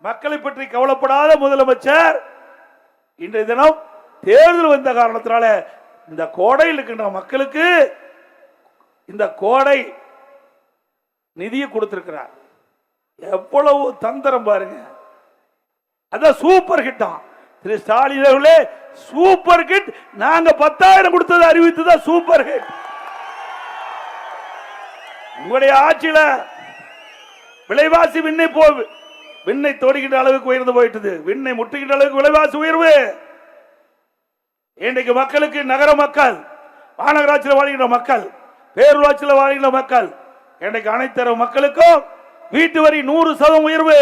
மக்களை பற்றி கவலைப்படாத முதலமைச்சர் இன்றைய தினம் தேர்தல் வந்த காரணத்தினால இந்த கோடையில் இருக்கின்ற மக்களுக்கு இந்த கோடை நிதியை கொடுத்திருக்கிறார். எவ்வளவு தந்திரம் பாருங்க. அதான் சூப்பர் ஹிட்டான் திரு ஸ்டாலின் அவர்களே. Super hit. நாங்க 10,000 கொடுத்தது அறிவித்ததா சூப்பர் ஹிட். உங்களுடைய ஆட்சியில விலைவாசி விண்ணை தோடுகின்ற அளவுக்கு உயர்ந்து போயிட்டது. விண்ணை முட்டுகின்ற அளவுக்கு விலைவாசி உயர்வு. இன்றைக்கு மக்களுக்கு நகர மக்கள், மாநகராட்சியில் வாழ்கின்ற மக்கள், பேரூராட்சியில் வாழ்கின்ற மக்கள், இன்றைக்கு அனைத்து மக்களுக்கும் வீட்டு வரி 100% உயர்வு.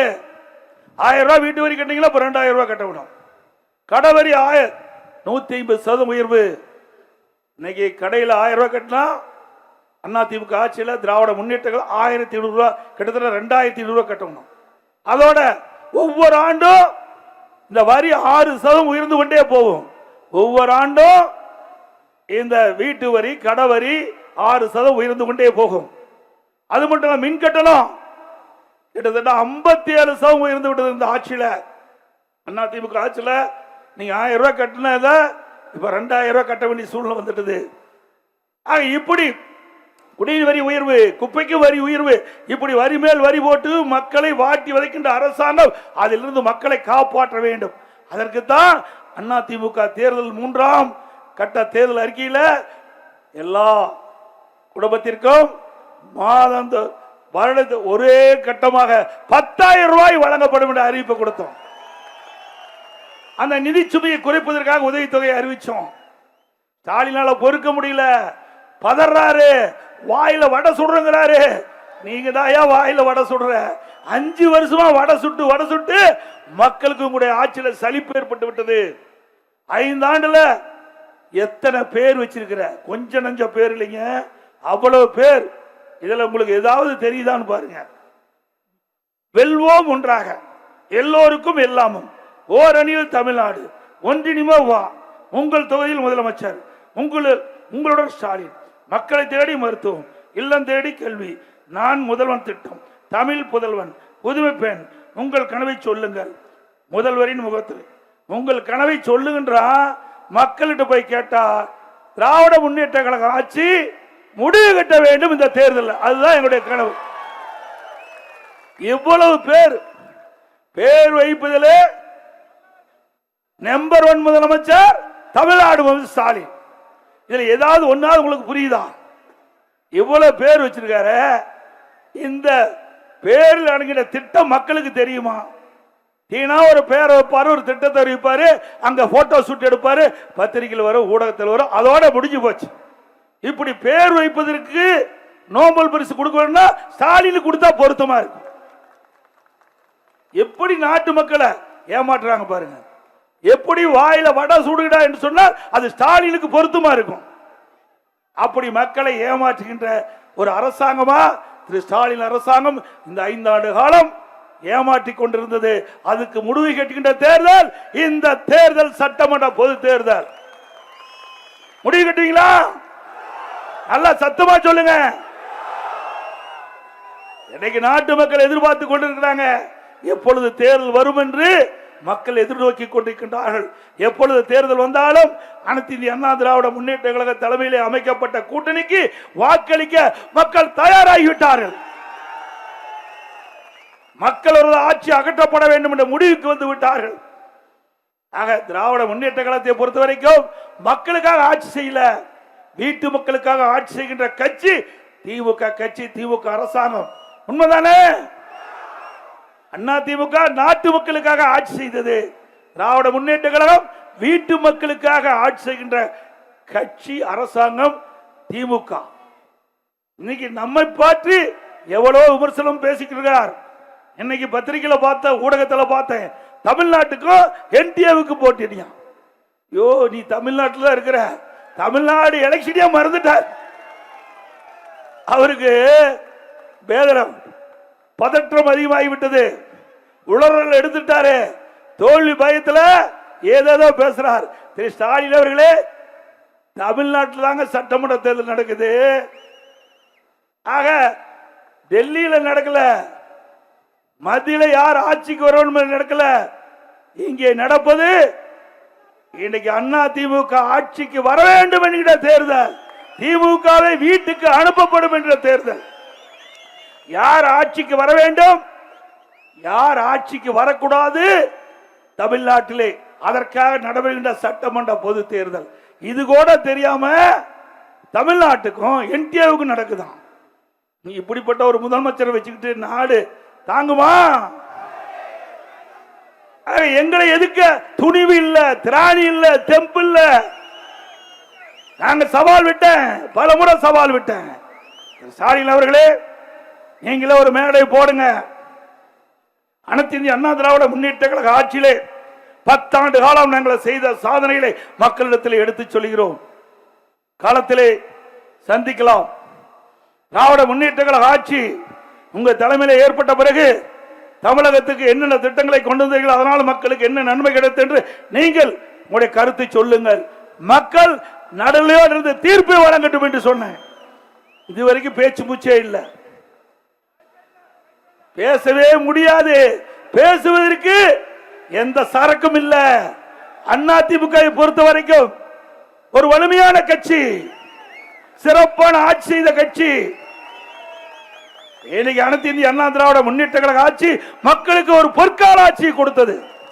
1000 ரூபாய் வீட்டு வரி கட்டினீங்களா 2000 ரூபாய் கட்டணும். கடை வரி 150% உயர்வு. இன்னைக்கு கடையில் 1000 ரூபாய் கட்டினா அதிமுக ஆட்சியில் திராவிட முன்னேற்றங்கள் 1700 ரூபாய், கிட்டத்தட்ட 2200 ரூபாய் கட்டணும். அதோட ஒவ்வொரு ஆண்டும் இந்த வரி 6% உயர்ந்து கொண்டே போகும். ஒவ்வொரு ஆண்டும் இந்த வீட்டு வரி, கடை வரி 6% உயர்ந்து கொண்டே போகும். அது மட்டும் இல்ல, மின் கட்டணம் கிட்டத்தட்ட 57% உயர்ந்து விட்டது இந்த ஆட்சியில். அதிமுக ஆட்சியில் நீங்க 1000 ரூபாய் கட்டினத இப்ப 2000 ரூபாய் கட்ட வேண்டிய சூழ்நிலை வந்துட்டது. ஆக இப்படி குடிநீர் வரி உயர்வு, குப்பைக்கு வரி உயர்வு, இப்படி வரி மேல் வரி போட்டு மக்களை வாட்டி வதைக்கின்ற அரசாங்கம் அதிலிருந்து மக்களை காப்பாற்ற வேண்டும். அதற்குத்தான் அதிமுக தேர்தல் 3ஆம் கட்ட தேர்தல் அறிக்கையில் எல்லா குடும்பத்திற்கும் மாதம் வருடத்து ஒரே கட்டமாக 10,000 ரூபாய் வழங்கப்படும் என்ற அறிவிப்பை கொடுத்தோம். அந்த நிதி சுமையை குறைப்பதற்காக உதவித்தொகையை அறிவிச்சோம். ஸ்டாலினால பொறுக்க முடியல, பதறாரு, வாயில வடை சுடுறாரு. நீங்க தான் வாயில வடை சுடுற. 5 வருஷமா வடை சுட்டு மக்களுக்கு உங்களுடைய ஆட்சியில் சலிப்பு ஏற்பட்டு விட்டது. 5 ஆண்டுல எத்தனை பேர் வச்சிருக்கிற? கொஞ்ச நஞ்ச பேர் இல்லைங்க, அவ்வளவு பேர். இதுல உங்களுக்கு ஏதாவது தெரியுதான்னு பாருங்க. வெல்வோம் ஒன்றாக, எல்லோருக்கும் எல்லாமும், ஓரணியில் தமிழ்நாடு, ஒன்றினிமே வா, உங்கள் தொகுதியில் முதலமைச்சர், உங்களுடன் ஸ்டாலின், மக்களை தேடி மருத்துவம், இல்லம் தேடி கல்வி, நான் முதல்வன் திட்டம், தமிழ் புதல்வன், புதுமை பெண், உங்கள் கனவை சொல்லுங்கள். முதல்வரின் முகத்தில் உங்கள் கனவை சொல்லுகின்றா. மக்கள்கிட்ட போய் கேட்டா திராவிட முன்னேற்ற கழக ஆட்சி முடிவு கட்ட வேண்டும் இந்த தேர்தல். அதுதான் எங்களுடைய கனவு. இவ்வளவு பேர் வைப்பதிலே நம்பர் 1 முதலமைச்சர் தமிழ்நாடு ஸ்டாலின். இதுல ஏதாவது ஒன்னாவது உங்களுக்கு புரியுதா? இவ்வளவு பேர் வச்சிருக்காரு. இந்த பேரில் அடங்கின திட்டம் மக்களுக்கு தெரியுமா? தீனா ஒரு பேரை வைப்பாரு, ஒரு திட்டத்தை அறிவிப்பாரு, அங்க போட்டோ ஷூட் எடுப்பாரு, பத்திரிகையில் வரும், ஊடகத்தில் வரும், அதோட முடிஞ்சு போச்சு. இப்படி பேர் வைப்பதற்கு நோபல் பரிசு கொடுக்கணும்னா ஸ்டாலினுக்கு கொடுத்தா பொருத்தமா இருக்கும். எப்படி நாட்டு மக்களை ஏமாற்றுறாங்க பாருங்க. எப்படி வாயில வடை சுடுகிடா என்று சொன்னால் அது ஸ்டாலினுக்கு பொருத்தமா இருக்கும். அப்படி மக்களை ஏமாற்றுகின்ற ஒரு அரசாங்கமா திரு ஸ்டாலின் அரசாங்கம் இந்த 5 ஆண்டு காலம் ஏமாற்றி கொண்டிருந்தது. அதுக்கு முடிவு கட்டுகின்ற தேர்தல் இந்த தேர்தல், சட்டமன்ற பொது தேர்தல். முடிவு கட்டுவீங்களா? நல்லா சத்தமா சொல்லுங்க. இன்னைக்கு நாட்டு மக்கள் எதிர்பார்த்து கொண்டிருக்கிறாங்க. எப்பொழுது தேர்தல் வரும் என்று மக்கள் எதிர்நோக்கி கொண்டிருக்கின்றார்கள். எப்பொழுது தேர்தல் வந்தாலும் அனைத்து இந்திய அண்ணா திராவிட முன்னேற்ற கழக தலைமையிலே அமைக்கப்பட்ட கூட்டணிக்கு வாக்களிக்க மக்கள் தயாராகிவிட்டார்கள். மக்களோட ஆட்சி அகற்றப்பட வேண்டும் என்ற முடிவுக்கு வந்து விட்டார்கள். ஆக திராவிட முன்னேற்ற கழகத்தை பொறுத்த வரைக்கும் மக்களுக்காக ஆட்சி செய்யல, வீட்டு மக்களுக்காக ஆட்சி செய்கின்ற கட்சி திமுக கட்சி, திமுக அரசாங்கம். உண்மைதானே? அண்ணா திமுக நாட்டு மக்களுக்காக ஆட்சி செய்தது. திராவிட முன்னேற்ற கழகம் வீட்டு மக்களுக்காக ஆட்சி செய்கின்ற கட்சி, அரசாங்கம் திமுக. இன்னைக்கு நம்மை பற்றி எவ்வளவு விமர்சனம் பேசிக்கிறார். இன்னைக்கு பத்திரிகையில பார்த்த, ஊடகத்தில் பார்த்தேன், தமிழ்நாட்டுக்கும் என்டிஏவுக்கு போட்டியா. யோ, நீ தமிழ்நாட்டில் இருக்கிற, தமிழ்நாடு எலெக்ஷனே மறந்துட்டார். அவருக்கு பேதரம், பதற்றம் அதிகமாகிவிட்டது. உளறல் எடுத்துட்டாரு. தோல்வி பயத்தில் ஏதேதோ பேசுறார். திரு ஸ்டாலின் அவர்களே, தமிழ்நாட்டில் தாங்க சட்டமன்ற தேர்தல் நடக்குது. ஆக டெல்லியில் நடக்கல, மத்தியில யார் ஆட்சிக்கு வரணும் நடக்கல. இங்கே நடப்பது இன்னைக்கு அண்ணா திமுக ஆட்சிக்கு வர வேண்டும் என்கிற தேர்தல், திமுகவை வீட்டுக்கு அனுப்பப்படும் என்ற தேர்தல். யார் ஆட்சிக்கு வர வேண்டும், யார் ஆட்சிக்கு வரக்கூடாது தமிழ்நாட்டிலே, அதற்காக நடைபெறுகின்ற சட்டமன்ற பொது தேர்தல். இது கூட தெரியாம தமிழ்நாட்டுக்கும் என்டிஏவுக்கும் நடக்குதான். நீ இப்படிப்பட்ட ஒரு முதலமைச்சரை வச்சுக்கிட்டு நாடு தாங்குமா? எங்களை எதுக்க துணிவு இல்ல, திராணி இல்ல, தெம்பு இல்ல. நாங்க சவால் விட்டேன், பல முறை சவால் விட்டேன். ஸ்டாலின் அவர்களே, நீங்களே ஒரு மேடை போடுங்க. அனைத்து இந்திய அண்ணா திராவிட முன்னேற்ற கழக ஆட்சியிலே 10 ஆண்டு காலம் நாங்கள் செய்த சாதனைகளை மக்களிடத்தில் எடுத்து சொல்கிறோம். காலத்திலே சந்திக்கலாம். திராவிட முன்னேற்ற கழக ஆட்சி உங்க தலைமையில் ஏற்பட்ட பிறகு தமிழகத்துக்கு என்னென்ன திட்டங்களை கொண்டு வந்தீர்கள், அதனால் மக்களுக்கு என்ன நன்மை கிடைத்தது என்று நீங்கள் உங்களுடைய கருத்தை சொல்லுங்கள். மக்கள் நடுநிலையோ இருந்து தீர்ப்பை வழங்கட்டும் என்று சொன்னேன். இதுவரைக்கும் பேச்சு மூச்சே இல்லை, பேசவே முடியாது. பேசுவதற்கு எந்த சரக்கும் இல்ல. அதிமுக பொறுத்த வரைக்கும் ஒரு வலிமையான கட்சி, சிறப்பான ஆட்சி செய்த கட்சி. இன்னைக்கு அனைத்து இந்திய அண்ணா திராவிட முன்னேற்ற கழக ஆட்சி மக்களுக்கு ஒரு பொற்கால ஆட்சி கொடுத்தது.